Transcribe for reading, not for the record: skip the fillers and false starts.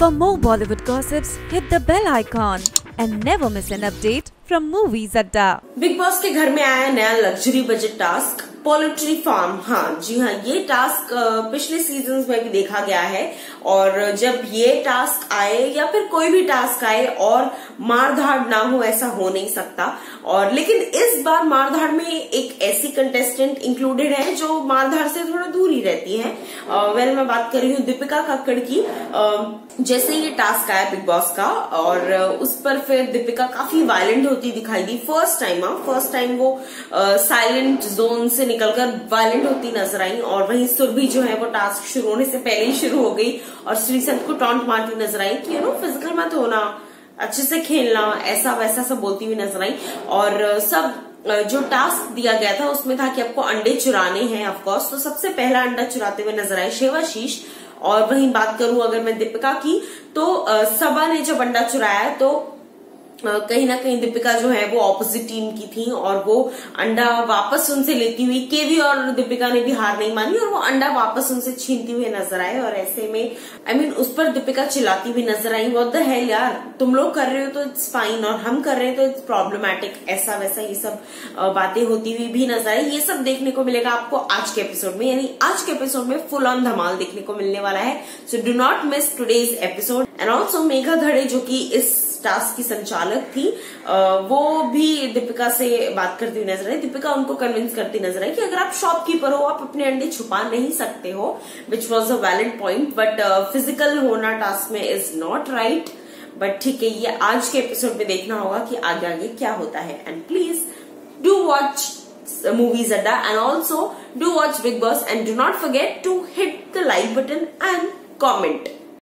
For more Bollywood gossips, hit the bell icon and never miss an update from Movies Adda. Bigg Boss के घर में आया नया luxury budget task poultry farm. हाँ जी हाँ, ये टास्क पिछले सीजन्स में भी देखा गया है और जब ये टास्क आए या फिर कोई भी टास्क आए और मारधाड़ ना हो ऐसा हो नहीं सकता। और लेकिन इस बार मारधाड़ में एक ऐसी कंटेस्टेंट इंक्लूडेड है जो मारधाड़ से थोड़ा दूर ही रहती है। मैं बात कर रही हूँ दीपिका कक्कड़ की। जैसे ये टास्क आया बिग बॉस का और उस पर फिर दीपिका काफी वायलेंट होती दिखाई दी। फर्स्ट टाइम वो साइलेंट जोन से निकलकर वायलेंट होती नजर आई। और वहीं सुरभि जो है वो टास्क शुरू होने से पहले ही शुरू हो गई और श्रीसंत को टॉन्ट मारती नजर आई कि फिजिकल मत होना, अच्छे से खेलना, ऐसा वैसा सब बोलती हुई नजर आई। और सब जो टास्क दिया गया था उसमें था कि आपको अंडे चुराने हैं ऑफकोर्स। तो सबसे पहला अंडा चुराते हुए नजर आए शिवाशीष। और वहीं बात करूं अगर मैं दीपिका की तो सबा ने जब अंडा चुराया तो कहीं ना कहीं दीपिका जो है वो ऑपोजिट टीम की थी और वो अंडा वापस उनसे लेती हुई, केवी और दीपिका ने भी हार नहीं मानी और वो अंडा वापस उनसे छीनती हुई नजर आए। और ऐसे में उस पर दीपिका चिल्लाती हुई नजर आई, व्हाट द हेल यार, तुम लोग कर रहे हो तो इट्स फाइन और हम कर रहे हैं तो इट्स प्रॉब्लमैटिक, ऐसा वैसा ये सब बातें होती हुई भी नजर आई। ये सब देखने को मिलेगा आपको आज के एपिसोड में, यानी आज के एपिसोड में फुल ऑन धमाल देखने को मिलने वाला है। So do not miss today's episode. And also Megha धड़े जो कि इस टास्क की संचालक थी, वो भी दीपिका से बात करती हुई नजर आई। दीपिका उनको कन्विंस करती नजर आई कि अगर आप शॉपकीपर हो आप अपने अंडे छुपा नहीं सकते हो, which was a valid point, but physical होना टास्क में इज नॉट राइट। बट ठीक है, ये आज के एपिसोड में देखना होगा कि आगे आगे क्या होता है। And please do watch Movies Adda and also do watch Big Boss and do not forget to hit the like button and comment.